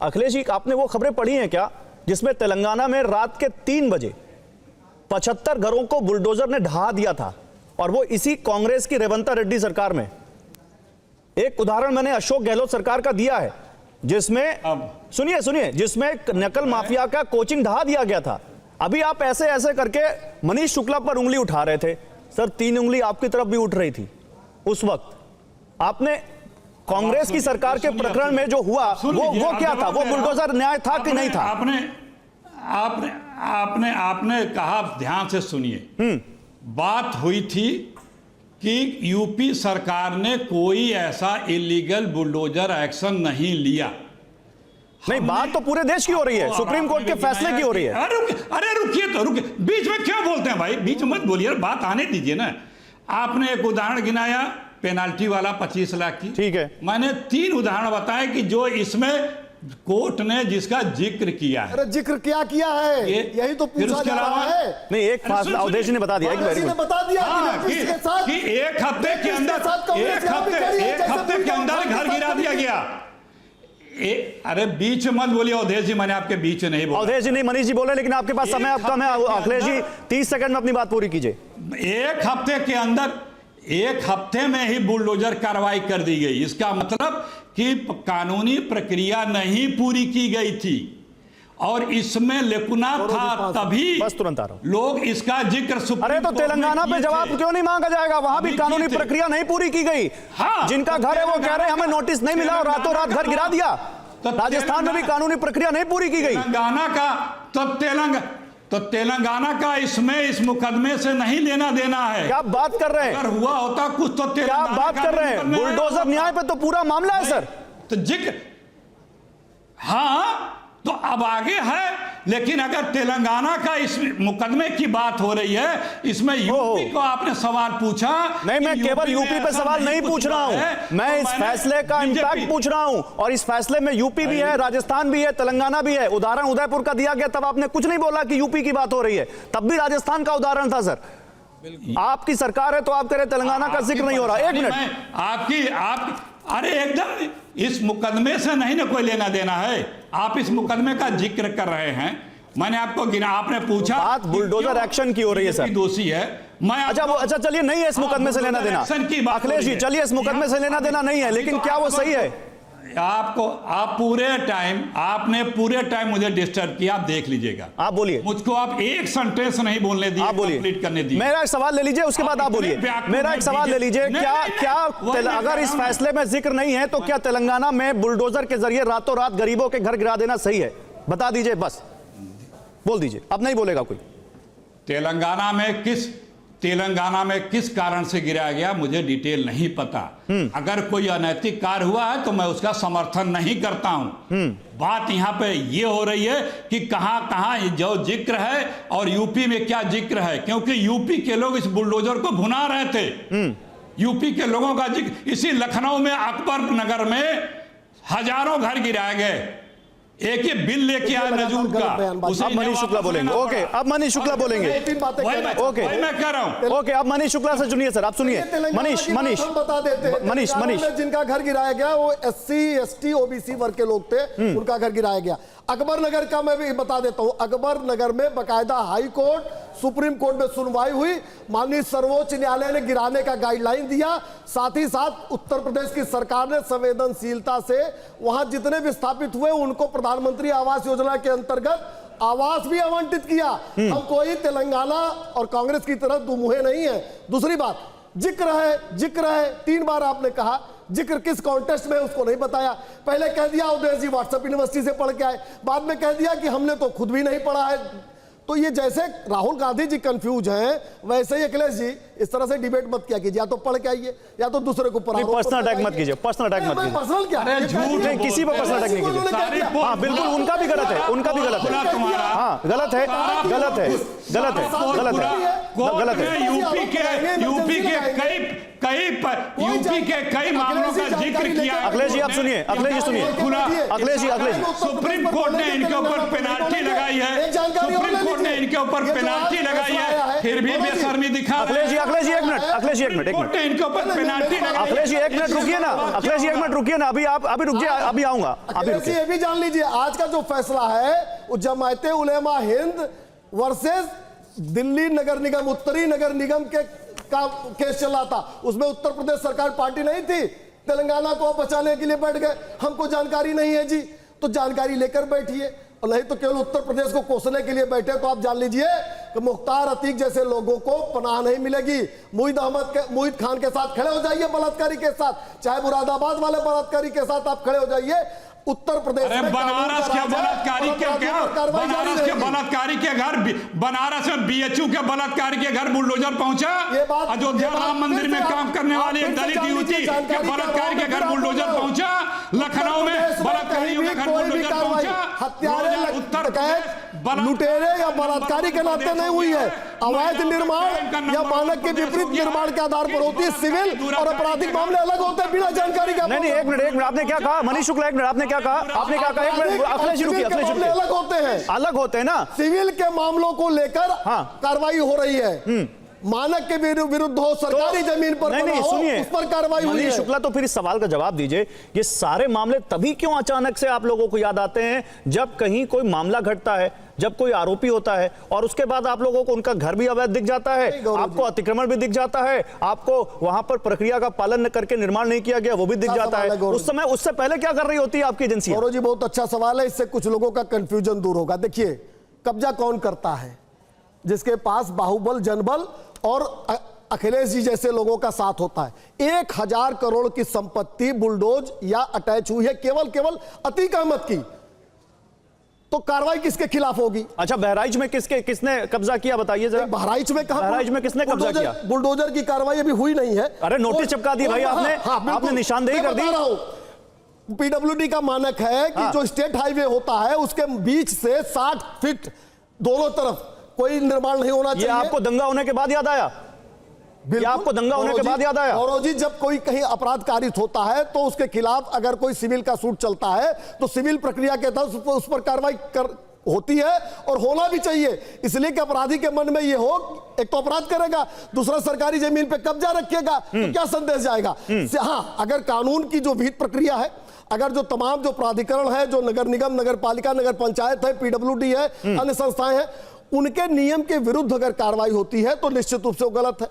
अखिलेश जी, आपने वो खबरें पढ़ी हैं क्या जिसमें तेलंगाना में रात के 3 बजे 75 घरों को बुलडोजर ने ढहा दिया था, और वो इसी कांग्रेस की रेवंत रेड्डी सरकार में। एक उदाहरण मैंने अशोक गहलोत सरकार का दिया है जिसमें सुनिए जिसमें नकल माफिया का कोचिंग ढहा दिया गया था। अभी आप ऐसे ऐसे करके मनीष शुक्ला पर उंगली उठा रहे थे सर, 3 उंगली आपकी तरफ भी उठ रही थी। उस वक्त आपने कांग्रेस की सरकार के प्रकरण में जो हुआ वो क्या था? वो बुलडोजर न्याय था कि नहीं था? आपने कहा, ध्यान से सुनिए। बात हुई थी कि यूपी सरकार ने कोई ऐसा इलीगल बुलडोजर एक्शन नहीं लिया। नहीं, बात तो पूरे देश की हो रही है, सुप्रीम कोर्ट के फैसले की हो रही है। अरे रुकिए, बीच में क्यों बोलते हैं भाई? बीच में मत बोलिए, बात आने दीजिए ना। आपने एक उदाहरण गिनाया पेनाल्टी वाला 25 लाख की, ठीक है। मैंने 3 उदाहरण बताए कि जो इसमें कोर्ट ने जिसका जिक्र किया है। अरे जिक्र क्या किया है, यही तो पूछा जा रहा है। नहीं, एक अवधेश जी ने बता दिया, बता दिया कि एक हफ्ते के अंदर घर गिरा दिया गया। अरे बीच मत बोलिए अवधेश जी, मैंने आपके बीच नहीं बोला। अवधेश जी नहीं, मनीष जी बोले, लेकिन आपके पास समय कम है। अखिलेश जी 30 सेकंड में अपनी बात पूरी कीजिए। एक हफ्ते में ही बुलडोजर कार्रवाई कर दी गई। इसका मतलब कि कानूनी प्रक्रिया नहीं पूरी की गई थी, और इसमें लेकुना था, तभी बस तुरंत आ रहा हूं। लोग इसका जिक्र अरे तो तेलंगाना पे जवाब क्यों नहीं मांगा जाएगा? वहां भी कानूनी प्रक्रिया नहीं पूरी की गई। हाँ, जिनका घर है वो कह रहे हैं हमें नोटिस नहीं मिला और रातों रात घर गिरा दिया। राजस्थान में भी कानूनी प्रक्रिया नहीं पूरी की गई। तेलंगाना का इसमें इस मुकदमे से नहीं लेना देना है। क्या बात कर रहे हैं? अगर हुआ होता कुछ तो क्या बात कर रहे हैं? बुलडोजर न्याय पे तो पूरा मामला है सर। तो जिक्र, हाँ, तो अब आगे है। लेकिन अगर तेलंगाना का इस मुकदमे की बात हो रही है, इसमें यूपी को आपने सवाल पूछा। नहीं, मैं केवल यूपी पे सवाल नहीं पूछ रहा हूं, मैं इस फैसले का इंपैक्ट पूछ रहा हूं। और इस फैसले में यूपी भी है, राजस्थान भी है, तेलंगाना भी है। उदाहरण उदयपुर का दिया गया, तब आपने कुछ नहीं बोला कि यूपी की बात हो रही है, तब भी राजस्थान का उदाहरण था सर। आपकी सरकार है तो आप कह रहे तेलंगाना का जिक्र नहीं हो रहा। 1 मिनट, आपकी अरे एकदम इस मुकदमे से नहीं ना कोई लेना देना है। आप इस मुकदमे का जिक्र कर रहे हैं। मैंने आपको गिना, आपने पूछा बात बुलडोजर एक्शन की हो रही है सर। दोषी है मैं। अच्छा चलिए, नहीं है इस मुकदमे से लेना देना अखिलेश जी, चलिए इस मुकदमे से लेना देना नहीं है, लेकिन क्या वो सही है? आपने पूरे टाइम मुझे डिस्टर्ब किया। आप देख लीजिएगा, आप बोलिए। मुझको आप एक सेंटेंस नहीं बोलने दिए, कंप्लीट करने दिए। मेरा एक सवाल ले लीजिए, उसके बाद आप बोलिए। मेरा एक सवाल ले लीजिए, क्या अगर इस फैसले में जिक्र नहीं है तो क्या तेलंगाना में बुलडोजर के जरिए रातों रात गरीबों के घर गिरा देना सही है? बता दीजिए, बस बोल दीजिए। अब नहीं बोलेगा कोई। तेलंगाना में किस कारण से गिराया गया मुझे डिटेल नहीं पता। अगर कोई अनैतिक कार्य हुआ है तो मैं उसका समर्थन नहीं करता हूं। बात यहां पे ये हो रही है कि कहां कहां जो जिक्र है और यूपी में क्या जिक्र है, क्योंकि यूपी के लोग इस बुलडोजर को भुना रहे थे। यूपी के लोगों का जिक्र, इसी लखनऊ में अकबर नगर में हजारों घर गिराए गए। एक ही बिल लेके आया नजूर का। अब मनीष शुक्ला बोलेंगे। ओके, अब मनीष शुक्ला बोलेंगे। ओके, मैं कह रहा हूं। ओके, अब मनीष शुक्ला से सुनिए सर, आप सुनिए। मनीष बता देते हैं। मनीष जिनका घर गिराया गया वो SC ST OBC वर्ग के लोग थे, उनका घर गिराया गया। अकबर नगर का मैं भी बता देता हूं। अकबर नगर में बकायदा हाई कोर्ट, सुप्रीम कोर्ट में सुनवाई हुई, माननीय सर्वोच्च न्यायालय ने गिराने का गाइडलाइन दिया। साथ ही साथ उत्तर प्रदेश की सरकार ने संवेदनशीलता से वहां जितने भी स्थापित हुए उनको प्रधानमंत्री आवास योजना के अंतर्गत आवास भी आवंटित किया। हम कोई तेलंगाना और कांग्रेस की तरह दुमुहे नहीं है। दूसरी बात, जिक्र है 3 बार आपने कहा। जिक्र किस कॉन्टेस्ट में उसको नहीं बताया। पहले कह दिया अवधेश जी व्हाट्सएप यूनिवर्सिटी से पढ़ के आए, बाद में कह दिया कि हमने तो खुद भी नहीं पढ़ा है। तो ये जैसे राहुल गांधी जी कंफ्यूज हैं, वैसे ही अखिलेश जी इस तरह से डिबेट मत किया कीजिए। या तो पढ़ के आइए या तो दूसरे को पढ़ाओ। पर्सनल अटैक मत कीजिए, पर्सनल अटैक मत कीजिए। पर्सनल क्या? झूठ नहीं, किसी पर पर्सनल अटैक नहीं कीजिए। हाँ बिल्कुल, उनका भी गलत है, उनका भी गलत है। हाँ गलत है, गलत है, गलत है, गलत है। गलत है। यूपी के कई मामलों का जिक्र किया। अखिलेश जी आप सुनिए, अखिलेश जी सुनिए, अखिलेश जी, अखिलेश जी। सुप्रीम कोर्ट ने इनके ऊपर पेनाल्टी लगाई है, सुप्रीम कोर्ट ने इनके ऊपर पेनाल्टी लगाई है, फिर भी बेशर्मी दिखा। अखिलेश जी एक मिनट, अखिलेश जी एक मिनट, कोर्ट ने इनके ऊपर पेनाल्टी लगाई। अखिलेश जी एक मिनट रुकिए ना, अखिलेश जी एक मिनट रुकिए ना, अभी रुक जाइए, अभी आऊंगा, अभी रुकिए। ये भी जान लीजिए आज का जो फैसला है वो जमायते उलेमा हिंद वर्सेस दिल्ली नगर निगम, उत्तरी नगर निगम के का केस चला था। उसमें उत्तर प्रदेश सरकार पार्टी नहीं थी, तेलंगाना को बचाने के लिए बैठ गए। हमको जानकारी नहीं है जी, तो जानकारी लेकर बैठिए, और नहीं तो केवल उत्तर प्रदेश को कोसने के लिए बैठे तो आप जान लीजिए कि मुख्तार अतीक जैसे लोगों को पनाह नहीं मिलेगी। मुईद खान के साथ खड़े हो जाइए बलात्कारी के साथ, चाहे मुरादाबाद वाले बलात्कारी के साथ आप खड़े हो जाइए। उत्तर प्रदेश में बनारस के बलात्कारी के क्या, बनारस के बलात्कारी के घर, बनारस में बीएचयू के बलात्कारी के घर बुलडोजर पहुंचा। अयोध्या राम मंदिर में काम करने वाली एक दलित युवती के बलात्कारी के घर बुलडोजर पहुंचा। लखनऊ में बलात्कारियों के घर बुलडोजर पहुंचा। हत्यारे, लुटेरे या बलात्कारी के नाते नहीं हुई है। अवैध निर्माण या मानक के विपरीत निर्माण के आधार पर होती है। सिविल और आपराधिक मामले अलग होते हैं बिना जानकारी के। नहीं, एक मिनट, आपने क्या कहा मनीष शुक्ला, एक मिनट, आपने क्या कहा? आपने क्या कहा? एक मिनट, अखिलेश जी रुकिए, अखिलेश जी रुकिए। अलग होते हैं, अलग होते हैं ना। सिविल के मामलों को लेकर कार्रवाई हो रही है, मानक के विरुद्ध हो, सरकारी जमीन पर नहीं, सुनिए, उस पर कार्रवाई हुई है। मनीष शुक्ला, तो फिर इस सवाल का जवाब दीजिए, ये सारे मामले तभी क्यों अचानक से आप लोगों को याद आते हैं जब कहीं कोई मामला घटता है, जब कोई आरोपी होता है, और उसके बाद आप लोगों को उनका घर भी अवैध दिख जाता है, आपको अतिक्रमण भी दिख जाता है, आपको वहां पर प्रक्रिया का पालन करके निर्माण नहीं किया गया वो भी दिख जाता है। उस समय, उससे पहले क्या कर रही होती है आपकी एजेंसी? गौरव जी बहुत अच्छा सवाल है, इससे कुछ लोगों का कंफ्यूजन दूर होगा। देखिए, कब्जा कौन करता है? जिसके पास बाहुबल, जनबल और अखिलेश जी जैसे लोगों का साथ होता है। 1000 करोड़ की संपत्ति बुलडोज या अटैच हुई है केवल अतीक अहमद की, तो कार्रवाई किसके खिलाफ होगी? अच्छा, बहराइच में किसने कब्जा किया बताइए जरा। बहराइच में कहां? बहराइच में किसने कब्जा किया? बुलडोजर की कार्रवाई अभी हुई नहीं है। अरे नोटिस चिपका दी भाई आपने, आपने निशानदेही कर दी। पीडब्ल्यूडी का मानक है कि जो स्टेट हाईवे होता है उसके बीच से 60 फीट दोनों तरफ कोई निर्माण नहीं होना चाहिए। ये आपको दंगा होने के बाद याद आया? आपको दंगा होने के बाद याद आया? गौरव जी, जब कोई कहीं अपराध कारित होता है तो उसके खिलाफ अगर कोई सिविल का सूट चलता है तो सिविल प्रक्रिया के तहत उस पर कार्रवाई होती है, और होना भी चाहिए। इसलिए कि अपराधी के मन में ये हो, एक तो अपराध करेगा, दूसरा सरकारी जमीन पे कब्जा रखेगा, तो क्या संदेश जाएगा? हाँ, अगर कानून की जो विहित प्रक्रिया है, अगर जो तमाम जो प्राधिकरण है, जो नगर निगम, नगर पालिका, नगर पंचायत है, पीडब्ल्यूडी है, अन्य संस्थाएं हैं, उनके नियम के विरुद्ध अगर कार्रवाई होती है तो निश्चित रूप से वो गलत है।